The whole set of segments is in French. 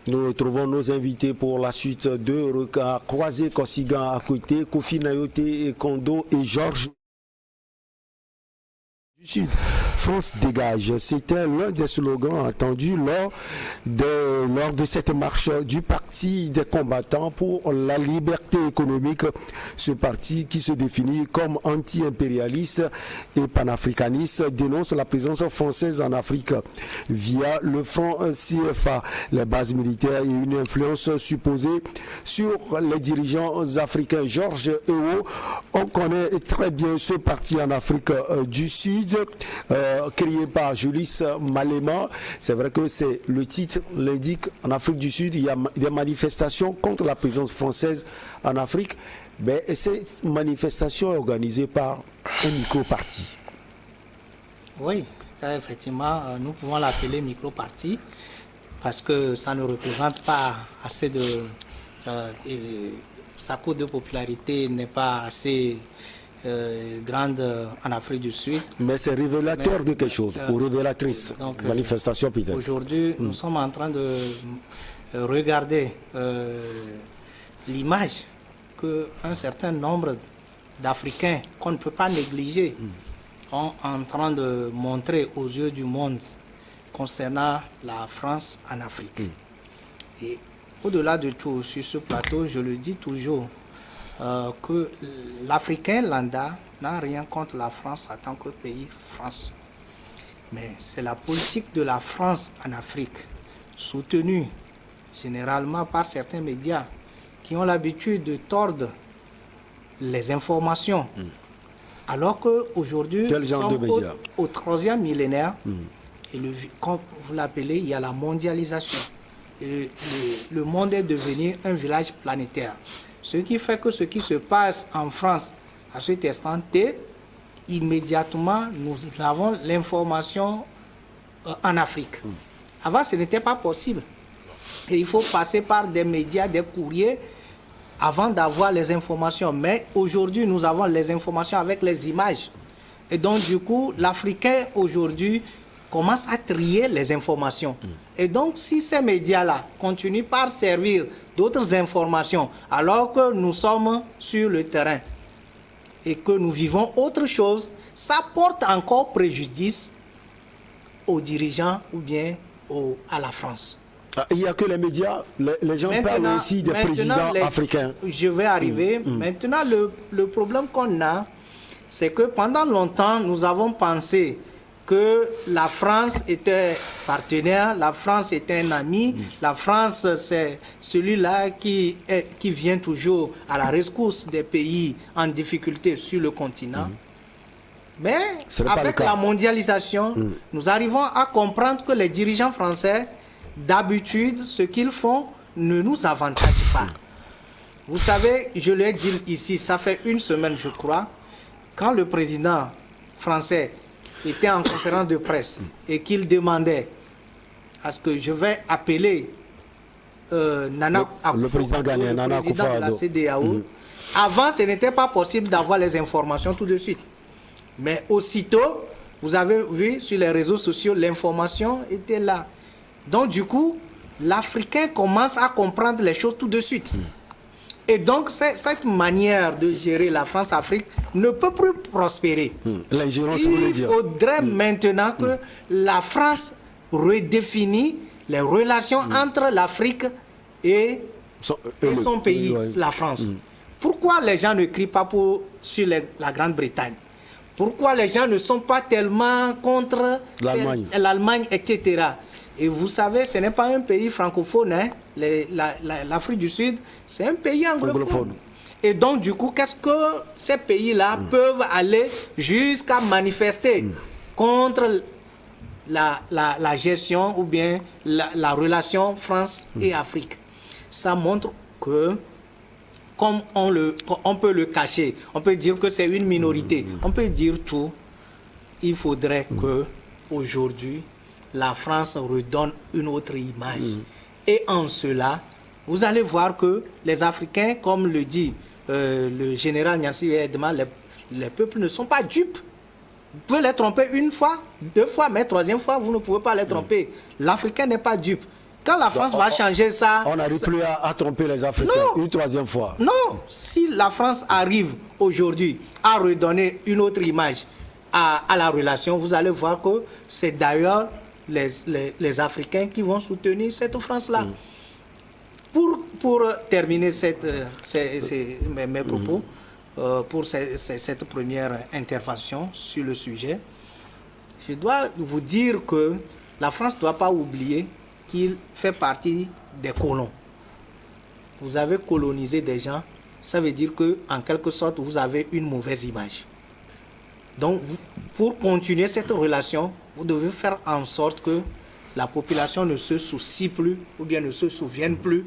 Nous retrouvons nos invités pour la suite de Regard Croisé, Kosigan à côté, Kofi Nayote et Kondo et Georges du Sud. France dégage, c'était l'un des slogans entendus lors de cette marche du Parti des combattants pour la liberté économique. Ce parti qui se définit comme anti-impérialiste et panafricaniste dénonce la présence française en Afrique via le front CFA, les bases militaires et une influence supposée sur les dirigeants africains. Georges Ewo, on connaît très bien ce parti en Afrique du Sud, créé par Julius Malema. C'est vrai que c'est le titre l'indique. En Afrique du Sud, il y a des manifestations contre la présence française en Afrique. Mais cette manifestation est organisée par un micro-parti. Oui, effectivement, nous pouvons l'appeler micro-parti parce que ça ne représente pas assez de... sa cote de popularité n'est pas assez... grande en Afrique du Sud. Mais c'est révélateur de quelque chose, ou révélatrice, donc, manifestation peut-être. Aujourd'hui, nous sommes en train de regarder l'image qu'un certain nombre d'Africains, qu'on ne peut pas négliger, sont en train de montrer aux yeux du monde concernant la France en Afrique. Et au-delà de tout, sur ce plateau, je le dis toujours, que l'Africain lambda n'a rien contre la France en tant que pays France. Mais c'est la politique de la France en Afrique, soutenue généralement par certains médias qui ont l'habitude de tordre les informations. Alors qu'aujourd'hui, nous sommes au 3e millénaire, et comme vous l'appelez, il y a la mondialisation. Et le monde est devenu un village planétaire. Ce qui fait que ce qui se passe en France à cet instant T, immédiatement, nous avons l'information en Afrique. Avant, ce n'était pas possible. Et il faut passer par des médias, des courriers, avant d'avoir les informations. Mais aujourd'hui, nous avons les informations avec les images. Et donc, du coup, l'Africain, aujourd'hui, commence à trier les informations. Et donc, si ces médias-là continuent par servir d'autres informations, alors que nous sommes sur le terrain et que nous vivons autre chose, ça porte encore préjudice aux dirigeants ou bien à la France. Il n'y a que les médias, les gens parlent aussi des présidents africains. Je vais arriver. Maintenant, le problème qu'on a, c'est que pendant longtemps, nous avons pensé que la France était partenaire, la France était un ami, la France c'est celui-là qui vient toujours à la rescousse des pays en difficulté sur le continent. Mais avec la mondialisation, nous arrivons à comprendre que les dirigeants français, d'habitude, ce qu'ils font ne nous avantage pas. Vous savez, je l'ai dit ici, ça fait une semaine je crois, quand le président français était en conférence de presse et qu'il demandait à ce que je vais appeler Nana Akufo-Addo, le président ghanéen, Nana Akufo-Addo, de la CEDEAO. Avant, ce n'était pas possible d'avoir les informations tout de suite. Mais aussitôt, vous avez vu sur les réseaux sociaux, l'information était là. Donc du coup, l'Africain commence à comprendre les choses tout de suite. Et donc, cette manière de gérer la France-Afrique ne peut plus prospérer. Il faudrait maintenant que la France redéfinisse les relations entre l'Afrique et son pays, la France. Pourquoi les gens ne crient pas sur la Grande-Bretagne? Pourquoi les gens ne sont pas tellement contre l'Allemagne, etc. Et vous savez, ce n'est pas un pays francophone, hein? L'Afrique du Sud, c'est un pays anglophone. Et donc, du coup, qu'est-ce que ces pays-là peuvent aller jusqu'à manifester contre la gestion ou bien la relation France et Afrique? Ça montre que, comme on peut le cacher, on peut dire que c'est une minorité, on peut dire tout, il faudrait que aujourd'hui la France redonne une autre image. Et en cela, vous allez voir que les Africains, comme le dit le général Nyansi Edema, les peuples ne sont pas dupes. Vous pouvez les tromper une fois, deux fois, mais troisième fois, vous ne pouvez pas les tromper. L'Africain n'est pas dupe. Quand la France va changer ça... On n'arrive plus à tromper les Africains une troisième fois. Non, si la France arrive aujourd'hui à redonner une autre image à la relation, vous allez voir que c'est d'ailleurs les Africains qui vont soutenir cette France-là. Pour terminer mes propos, pour cette première intervention sur le sujet, je dois vous dire que la France ne doit pas oublier qu'il fait partie des colons. Vous avez colonisé des gens, ça veut dire que en quelque sorte, vous avez une mauvaise image. Donc, pour continuer cette relation, vous devez faire en sorte que la population ne se soucie plus ou bien ne se souvienne plus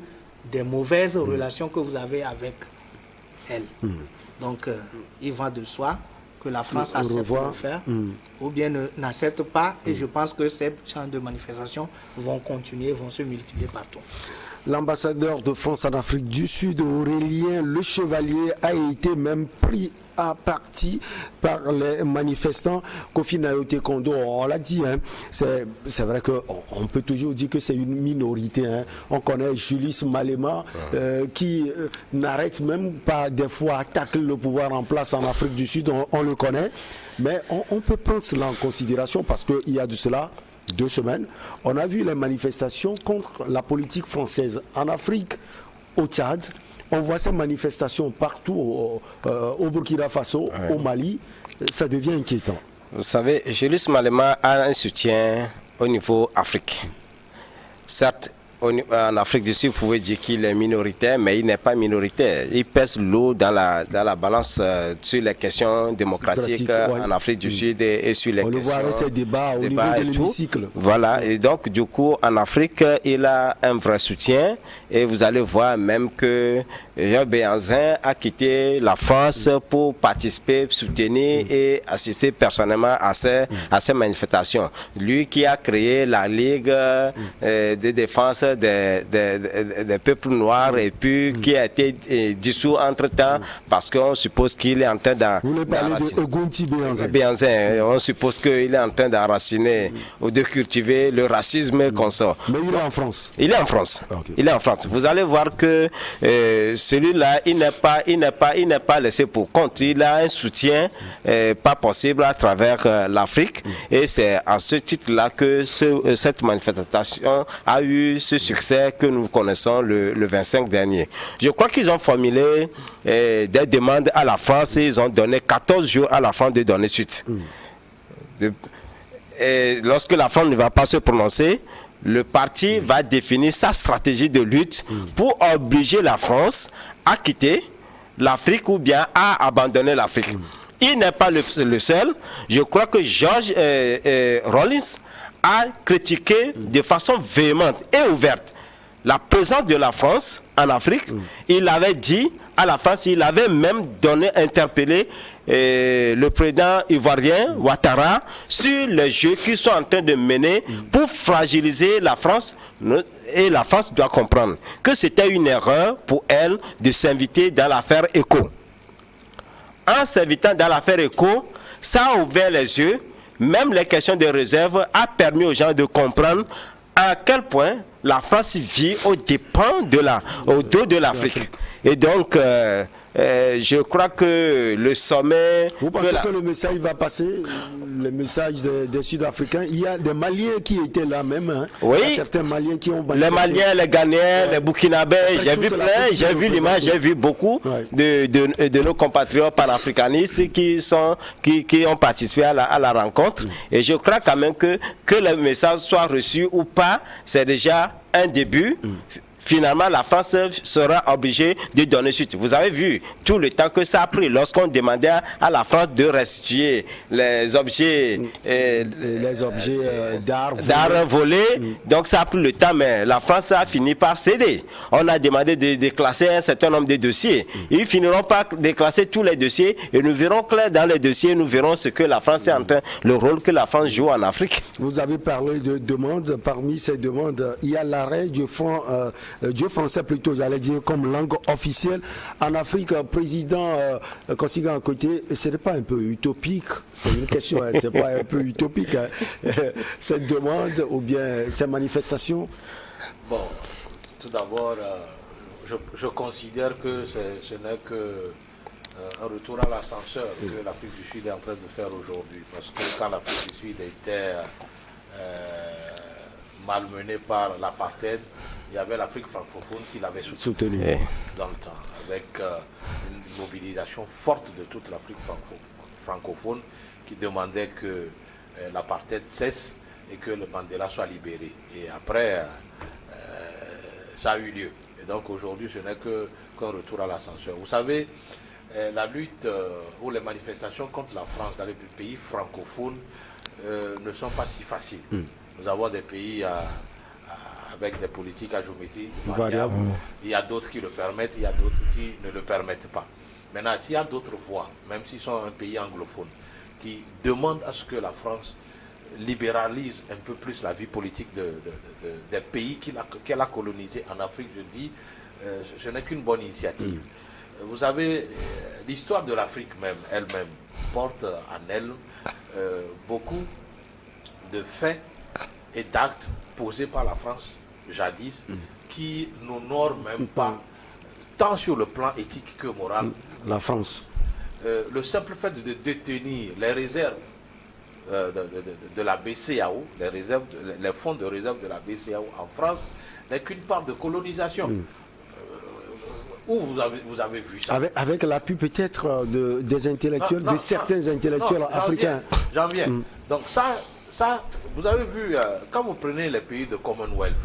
des mauvaises relations que vous avez avec elle. Donc, il va de soi que la France accepte de le faire ou bien n'accepte pas. Et je pense que ces genres de manifestations vont continuer, vont se multiplier partout. L'ambassadeur de France en Afrique du Sud, Aurélien Le Chevalier, a été même pris à partie par les manifestants. Kofi Nayote Kondo, on l'a dit, hein, c'est vrai qu'on peut toujours dire que c'est une minorité. Hein. On connaît Julius Malema qui n'arrête même pas des fois attaquer le pouvoir en place en Afrique du Sud, on le connaît. Mais on peut prendre cela en considération parce qu'il y a de cela 2 semaines, on a vu les manifestations contre la politique française en Afrique, au Tchad. On voit ces manifestations partout au Burkina Faso, au Mali. Ça devient inquiétant. Vous savez, Julius Malema a un soutien au niveau Afrique. Certes, en Afrique du Sud, vous pouvez dire qu'il est minoritaire, mais il n'est pas minoritaire. Il pèse lourd dans la balance sur les questions démocratiques en Afrique du Sud et sur les questions... On le voit avec ces débats au niveau de l'hémicycle. Voilà, et donc du coup, en Afrique, il a un vrai soutien. Et vous allez voir même que Jean Béhanzin a quitté la France pour participer, soutenir et assister personnellement à ces manifestations. Lui qui a créé la Ligue de défense des peuples noirs et puis qui a été dissous entre-temps parce qu'on suppose qu'il est en train d'enraciner. Vous parlez de Ogunti Béhanzin. On suppose qu'il est en train d'enraciner ou de cultiver le racisme qu'on sort. Mais il est en France. Il est en France. Okay. Il est en France. Vous allez voir que celui-là, il n'est pas laissé pour compte. Il a un soutien pas possible à travers l'Afrique. Et c'est à ce titre-là que cette manifestation a eu ce succès que nous connaissons le 25 dernier. Je crois qu'ils ont formulé des demandes à la France et ils ont donné 14 jours à la France de donner suite. Et lorsque la France ne va pas se prononcer, le parti va définir sa stratégie de lutte pour obliger la France à quitter l'Afrique ou bien à abandonner l'Afrique. Il n'est pas le seul. Je crois que George Rawlings a critiqué de façon véhémente et ouverte la présence de la France en Afrique. Il avait dit à la France, il avait même interpellé le président ivoirien Ouattara sur les jeux qu'ils sont en train de mener pour fragiliser la France. Et la France doit comprendre que c'était une erreur pour elle de s'inviter dans l'affaire ECO. En s'invitant dans l'affaire ECO, ça a ouvert les yeux. Même les questions de réserve a permis aux gens de comprendre à quel point la France vit au dos de l'Afrique. Et donc, je crois que le sommet... Vous pensez que le message va passer, le message des Sud-Africains? Il y a des Maliens qui étaient là même. Hein. Oui. Il y a certains Maliens qui ont... Les Maliens, les Ghanéens, les Burkinabés, j'ai vu plein, j'ai vu l'image, j'ai vu beaucoup de nos compatriotes panafricanistes qui ont participé à la rencontre. Et je crois quand même que le message soit reçu ou pas, c'est déjà un début. Finalement, la France sera obligée de donner suite. Vous avez vu tout le temps que ça a pris lorsqu'on demandait à la France de restituer les objets d'art volés. Donc ça a pris le temps, mais la France a fini par céder. On a demandé de déclasser un certain nombre de dossiers. Ils finiront par déclasser tous les dossiers et nous verrons clair dans les dossiers, nous verrons ce que la France est en train, le rôle que la France joue en Afrique. Vous avez parlé de demandes. Parmi ces demandes, il y a l'arrêt du franc. Dieu français plutôt, j'allais dire, comme langue officielle. En Afrique, président Kosiga à côté, ce n'est pas un peu utopique? C'est une question, c'est pas un peu utopique, hein, cette demande ou bien ces manifestations? Bon, tout d'abord, je considère que ce n'est que un retour à l'ascenseur que l'Afrique du Sud est en train de faire aujourd'hui. Parce que quand l'Afrique du Sud était malmenée par l'apartheid, il y avait l'Afrique francophone qui l'avait soutenu dans le temps, avec une mobilisation forte de toute l'Afrique francophone qui demandait que l'apartheid cesse et que le Mandela soit libéré. Et après, ça a eu lieu. Et donc aujourd'hui, ce n'est qu'un retour à l'ascenseur. Vous savez, la lutte ou les manifestations contre la France dans les pays francophones ne sont pas si faciles. Nous avons des pays avec des politiques à géométrie variable. Il y a d'autres qui le permettent, il y a d'autres qui ne le permettent pas. Maintenant, s'il y a d'autres voies, même s'ils sont un pays anglophone, qui demandent à ce que la France libéralise un peu plus la vie politique des pays qu'elle a colonisés en Afrique, je dis, ce n'est qu'une bonne initiative. Vous savez, l'histoire de l'Afrique elle-même porte en elle beaucoup de faits et d'actes posés par la France jadis qui n'honorent même pas, tant sur le plan éthique que moral, la France. Le simple fait de détenir les réserves de la BCAO, les fonds de réserve de la BCAO en France, n'est qu'une part de colonisation. Où vous avez vu ça? Avec l'appui peut-être des intellectuels, de certains intellectuels africains. J'en viens. Donc ça, vous avez vu, quand vous prenez les pays de Commonwealth,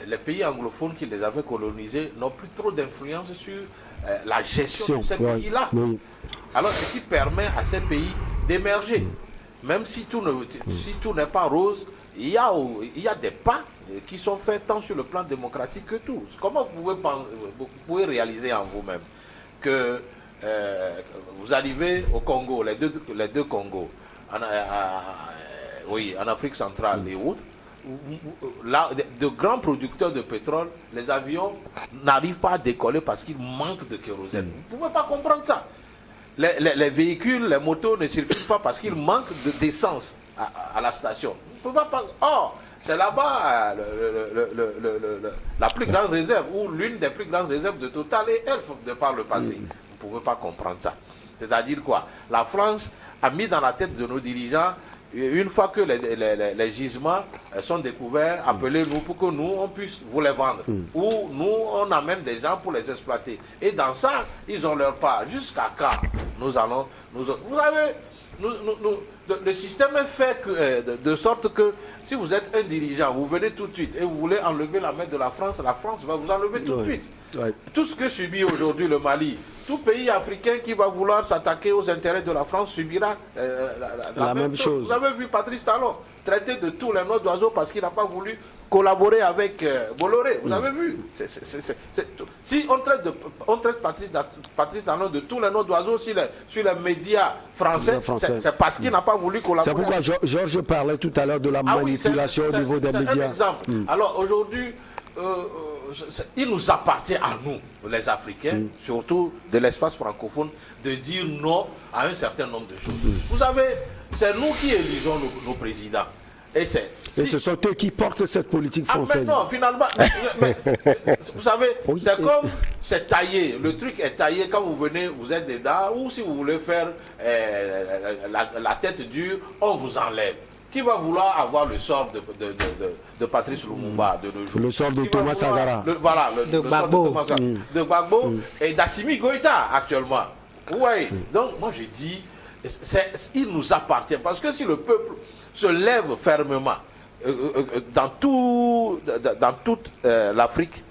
les pays anglophones qui les avaient colonisés n'ont plus trop d'influence sur la gestion de ces pays-là. Alors, ce qui permet à ces pays d'émerger. Même si tout n'est pas rose, il y a des pas qui sont faits tant sur le plan démocratique que tout. Comment vous pouvez réaliser en vous-même que vous arrivez au Congo, les deux Congos, en Afrique centrale et autres, là, de grands producteurs de pétrole, les avions n'arrivent pas à décoller parce qu'il manque de kérosène. Vous ne pouvez pas comprendre ça. Les véhicules, les motos ne circulent pas parce qu'il manque d'essence à la station. Vous ne pouvez pas. Or, c'est là-bas la plus grande réserve, ou l'une des plus grandes réserves de Total et Elf de par le passé. Vous ne pouvez pas comprendre ça. C'est-à-dire quoi? La France a mis dans la tête de nos dirigeants, une fois que les gisements sont découverts, appelez-nous pour que nous, on puisse vous les vendre. Ou nous, on amène des gens pour les exploiter. Et dans ça, ils ont leur part. Jusqu'à quand nous allons... vous savez, le système est fait de sorte que si vous êtes un dirigeant, vous venez tout de suite et vous voulez enlever la main de la France va vous enlever tout de suite. Tout ce que subit aujourd'hui le Mali, tout pays africain qui va vouloir s'attaquer aux intérêts de la France subira la même chose. Vous avez vu Patrice Talon traité de tous les noms d'oiseaux parce qu'il n'a pas voulu collaborer avec Bolloré. Vous avez vu? Si on traite Patrice Talon de tous les noms d'oiseaux sur les médias français, c'est parce qu'il n'a pas voulu collaborer. C'est pourquoi Georges parlait tout à l'heure de la manipulation au niveau des médias. C'est un exemple. Alors aujourd'hui, il nous appartient à nous, les Africains, surtout de l'espace francophone, de dire non à un certain nombre de choses. Vous savez, c'est nous qui élisons nos présidents. Et ce sont eux qui portent cette politique française. Non, finalement, vous savez, c'est comme c'est taillé. Le truc est taillé quand vous venez, vous êtes dedans, ou si vous voulez faire la tête dure, on vous enlève. Qui va vouloir avoir le sort de Patrice Lumumba de nos jours? Le sort de Thomas Sankara. De Gbagbo. De Gbagbo et d'Assimi Goïta actuellement. Oui. Donc moi je dis, il nous appartient. Parce que si le peuple se lève fermement dans toute l'Afrique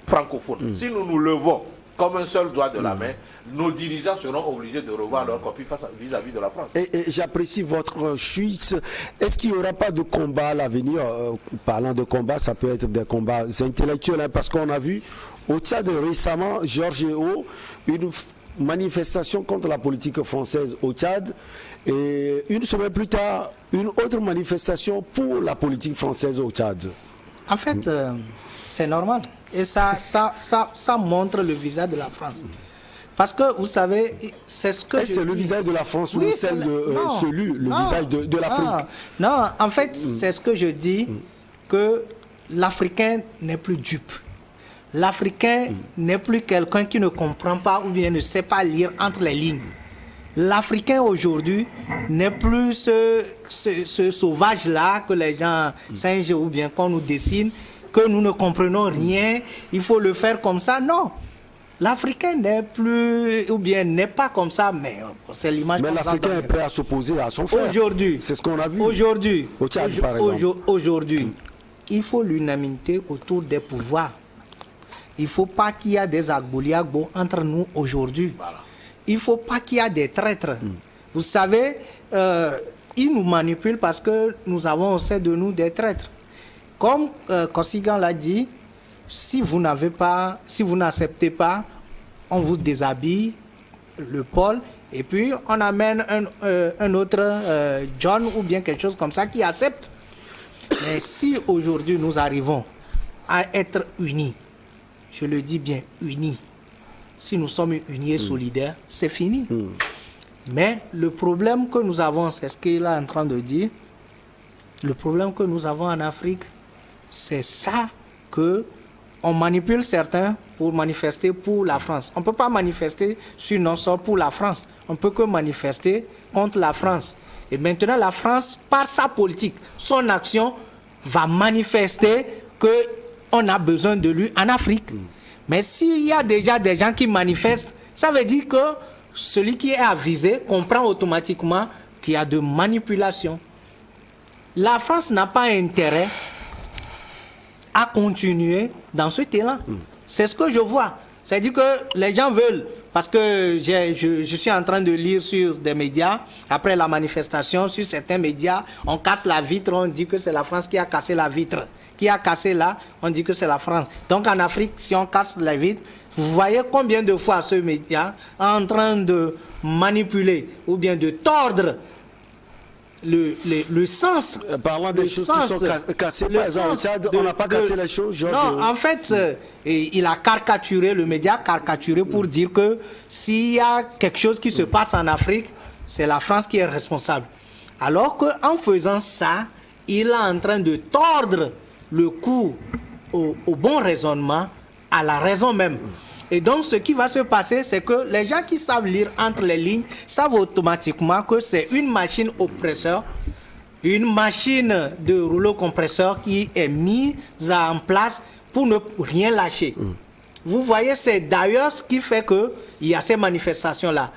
francophone, si nous nous levons comme un seul doigt de la main, nos dirigeants seront obligés de revoir leur copie vis-à-vis de la France. Et j'apprécie votre chute. Est-ce qu'il n'y aura pas de combat à l'avenir? Parlant de combat, ça peut être des combats intellectuels, hein, parce qu'on a vu au Tchad récemment, Georges Weah, une manifestation contre la politique française au Tchad, et une semaine plus tard, une autre manifestation pour la politique française au Tchad. En fait, c'est normal. Et ça montre le visage de la France. Parce que, vous savez, c'est ce que c'est le visage de la France ou celle de celui, le visage de l'Afrique? Non, en fait, c'est ce que je dis, que l'Africain n'est plus dupe. L'Africain n'est plus quelqu'un qui ne comprend pas ou bien ne sait pas lire entre les lignes. L'Africain aujourd'hui n'est plus ce sauvage-là que les gens singent ou bien qu'on nous dessine, que nous ne comprenons rien, il faut le faire comme ça. Non. L'Africain n'est plus, ou bien n'est pas comme ça, mais c'est l'image. Mais l'Africain est prêt à s'opposer à son frère. Aujourd'hui, c'est ce qu'on a vu. Aujourd'hui, au Tchad, par exemple. Aujourd'hui, il faut l'unanimité autour des pouvoirs. Il ne faut pas qu'il y ait des agboliagbo entre nous aujourd'hui. Voilà. Il ne faut pas qu'il y ait des traîtres. Vous savez, ils nous manipulent parce que nous avons au sein de nous des traîtres. Comme Kosigan l'a dit, si vous n'acceptez pas, on vous déshabille, le pôle, et puis on amène un autre John ou bien quelque chose comme ça qui accepte. Mais si aujourd'hui nous arrivons à être unis, je le dis bien, unis, si nous sommes unis et solidaires, c'est fini. Mais le problème que nous avons, c'est ce qu'il est en train de dire, le problème que nous avons en Afrique, c'est ça que on manipule certains pour manifester pour la France. On ne peut pas manifester sur nos sorts pour la France. On ne peut que manifester contre la France. Et maintenant, la France, par sa politique, son action, va manifester qu'on a besoin de lui en Afrique. Mais s'il y a déjà des gens qui manifestent, ça veut dire que celui qui est avisé comprend automatiquement qu'il y a de manipulation. La France n'a pas intérêt à continuer dans ce élan. C'est ce que je vois. C'est-à-dire que les gens veulent, parce que je suis en train de lire sur des médias, après la manifestation, sur certains médias, on casse la vitre, on dit que c'est la France qui a cassé la vitre. Qui a cassé là, on dit que c'est la France. Donc en Afrique, si on casse la vitre, vous voyez combien de fois ce média est en train de manipuler ou bien de tordre le sens. Parlant des choses qui sont cassées, par exemple, on n'a pas cassé les choses. Non, en fait, il a caricaturé, le média a caricaturé pour dire que s'il y a quelque chose qui se passe en Afrique, c'est la France qui est responsable. Alors qu'en faisant ça, il est en train de tordre le cou au bon raisonnement, à la raison même. Et donc, ce qui va se passer, c'est que les gens qui savent lire entre les lignes savent automatiquement que c'est une machine oppresseur, une machine de rouleau compresseur qui est mise en place pour ne rien lâcher. Vous voyez, c'est d'ailleurs ce qui fait qu'il y a ces manifestations-là.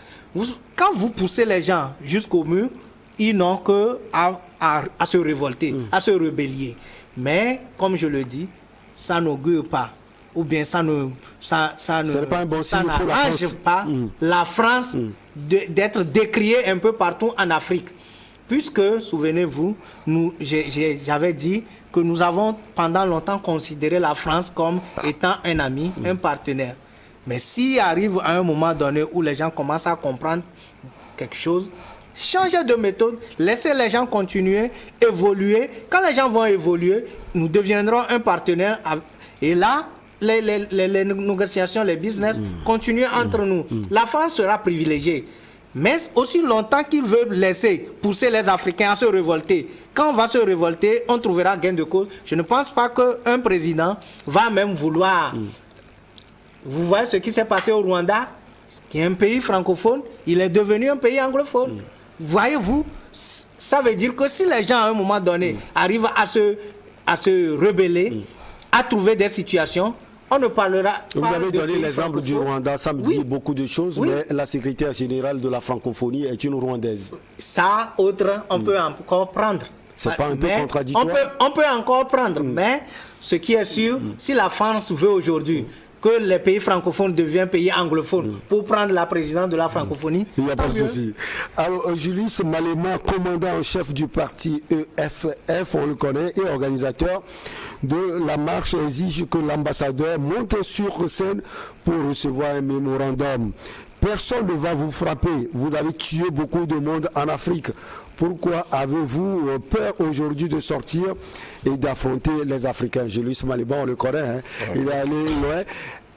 Quand vous poussez les gens jusqu'au mur, ils n'ont qu'à se révolter, à se rebeller. Mais, comme je le dis, ça n'augure pas. Ou bien ça n'arrange pas la France d'être décriée un peu partout en Afrique. Puisque, souvenez-vous, j'avais dit que nous avons pendant longtemps considéré la France comme étant un ami, un partenaire. Mais s'il arrive à un moment donné où les gens commencent à comprendre quelque chose, changez de méthode, laissez les gens continuer, évoluer. Quand les gens vont évoluer, nous deviendrons un partenaire. Et là, les négociations, les business continuent entre nous. La France sera privilégiée. Mais aussi longtemps qu'ils veulent laisser pousser les Africains à se révolter. Quand on va se révolter, on trouvera gain de cause. Je ne pense pas qu'un président va même vouloir. Vous voyez ce qui s'est passé au Rwanda, qui est un pays francophone, il est devenu un pays anglophone. Voyez-vous, ça veut dire que si les gens à un moment donné arrivent à se rebeller, à trouver des situations, on ne parlera pas. Vous avez donné l'exemple du Rwanda, ça me dit beaucoup de choses, mais la secrétaire générale de la francophonie est une Rwandaise. Ça, autre, on peut encore prendre. C'est pas un peu contradictoire? On peut encore prendre, mais ce qui est sûr, si la France veut aujourd'hui que les pays francophones deviennent pays anglophones pour prendre la présidence de la francophonie, il n'y a pas de souci. Alors, Julius Malema, commandant en chef du parti EFF, on le connaît, et organisateur de la marche, exige que l'ambassadeur monte sur scène pour recevoir un mémorandum. Personne ne va vous frapper. Vous avez tué beaucoup de monde en Afrique. Pourquoi avez-vous peur aujourd'hui de sortir et d'affronter les Africains? Julius Malema, on le connaît, hein? Il est allé loin.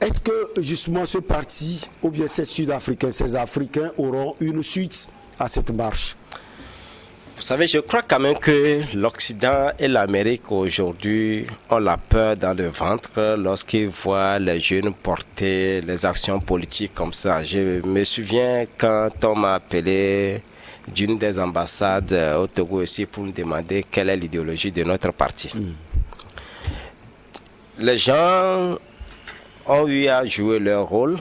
Est-ce que justement ce parti, ou bien ces Sud-Africains, ces Africains auront une suite à cette marche? Vous savez, je crois quand même que l'Occident et l'Amérique aujourd'hui ont la peur dans le ventre lorsqu'ils voient les jeunes porter les actions politiques comme ça. Je me souviens quand on m'a appelé d'une des ambassades au Togo aussi pour me demander quelle est l'idéologie de notre parti. Les gens ont eu à jouer leur rôle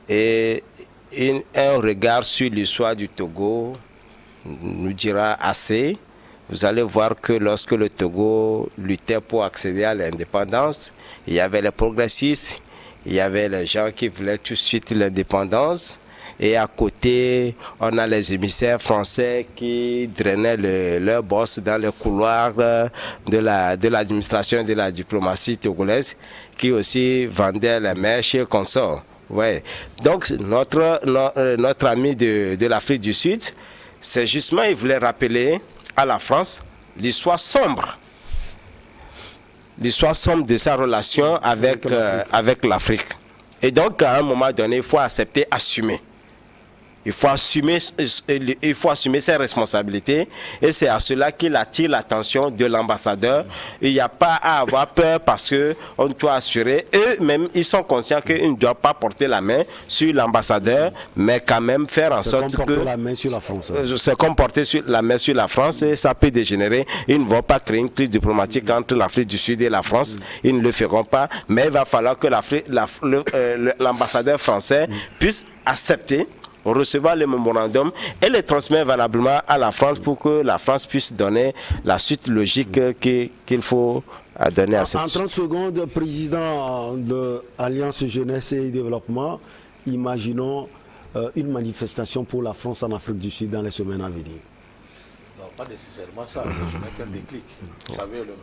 et un regard sur l'histoire du Togo nous dira assez. Vous allez voir que lorsque le Togo luttait pour accéder à l'indépendance, il y avait les progressistes, il y avait les gens qui voulaient tout de suite l'indépendance. Et à côté, on a les émissaires français qui drainaient leurs boss dans les couloirs de l'administration et de la diplomatie togolaise, qui aussi vendaient les mèches et consorts. Ouais. Donc, notre ami de l'Afrique du Sud, c'est justement, il voulait rappeler à la France l'histoire sombre de sa relation avec l'Afrique. Et donc, à un moment donné, il faut accepter, assumer. Il faut assumer ses responsabilités et c'est à cela qu'il attire l'attention de l'ambassadeur. Il n'y a pas à avoir peur parce qu'on doit assurer. Eux-mêmes, ils sont conscients qu'ils ne doivent pas porter la main sur l'ambassadeur, mais quand même faire en sorte que... la main sur la France. Se comporter la main sur la France et ça peut dégénérer. Ils ne vont pas créer une crise diplomatique entre l'Afrique du Sud et la France. Ils ne le feront pas. Mais il va falloir que l'ambassadeur français puisse accepter, recevoir les mémorandums et les transmettre valablement à la France pour que la France puisse donner la suite logique qu'il faut donner à cette... En 30 secondes, président de Alliance Jeunesse et Développement, imaginons une manifestation pour la France en Afrique du Sud dans les semaines à venir. Non, pas nécessairement ça, ce n'est qu'un déclic. Vous savez, le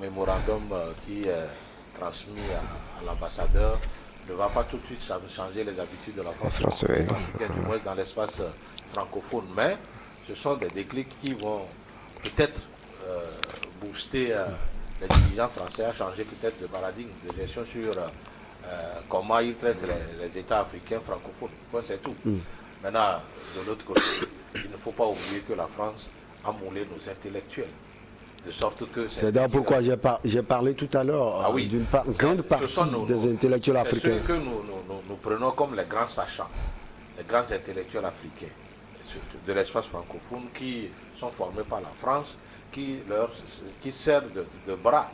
mémorandum qui est transmis à l'ambassadeur ne va pas tout de suite changer les habitudes de la France, du moins dans l'espace francophone, mais ce sont des déclics qui vont peut-être booster les dirigeants français à changer peut-être de paradigme de gestion sur comment ils traitent les États africains francophones. C'est tout. Maintenant, de l'autre côté, il ne faut pas oublier que la France a moulé nos intellectuels. De sorte que c'est d'ailleurs pourquoi j'ai parlé tout à l'heure d'une grande partie des intellectuels africains. C'est ce que nous prenons comme les grands sachants, les grands intellectuels africains de l'espace francophone qui sont formés par la France, qui servent de bras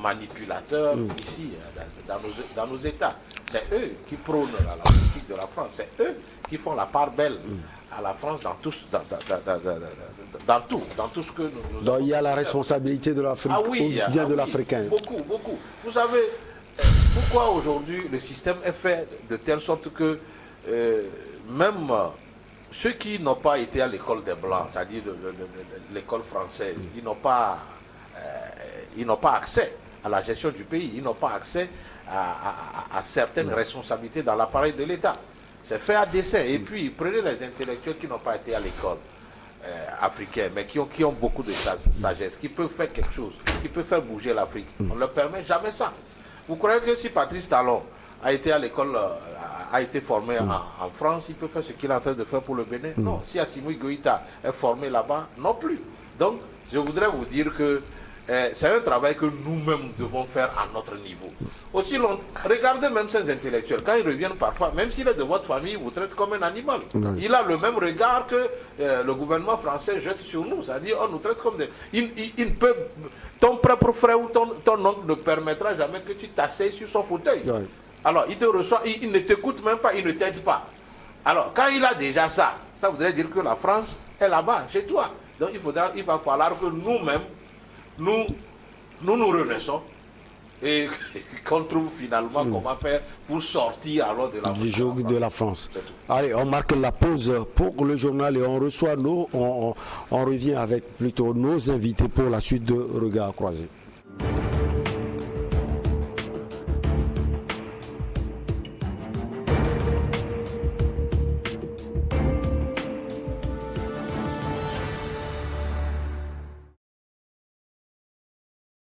manipulateurs ici, dans nos États. C'est eux qui prônent la politique de la France, c'est eux qui font la part belle à la France dans tout ce que nous donc il y a la responsabilité de l'Afrique, ou bien de l'Africain. Beaucoup. Vous savez, pourquoi aujourd'hui le système est fait de telle sorte que même ceux qui n'ont pas été à l'école des Blancs, c'est-à-dire l'école française, ils n'ont pas accès à la gestion du pays, ils n'ont pas accès à certaines responsabilités dans l'appareil de l'État. C'est fait à dessein. Et puis, prenez les intellectuels qui n'ont pas été à l'école africaine, mais qui ont beaucoup de sagesse, qui peuvent faire quelque chose, qui peuvent faire bouger l'Afrique. On ne leur permet jamais ça. Vous croyez que si Patrice Talon a été à l'école, a été formé en France, il peut faire ce qu'il est en train de faire pour le Bénin? Non. Si Assimi Goïta est formé là-bas, non plus. Donc, je voudrais vous dire que c'est un travail que nous-mêmes devons faire à notre niveau. Aussi regardez même ces intellectuels, quand ils reviennent parfois, même s'il est de votre famille, ils vous traitent comme un animal. Il a le même regard que le gouvernement français jette sur nous, c'est-à-dire on nous traite comme des... ton propre frère ou ton oncle ne permettra jamais que tu t'asseyes sur son fauteuil. Alors il te reçoit, il ne t'écoute même pas, il ne t'aide pas. Alors quand il a déjà ça voudrait dire que la France est là-bas, chez toi. Donc il va falloir que nous-mêmes, nous renaissons et qu'on trouve finalement comment faire pour sortir alors de du joug de la France. Allez, on marque la pause pour le journal et on reçoit on revient avec plutôt nos invités pour la suite de Regard Croisé.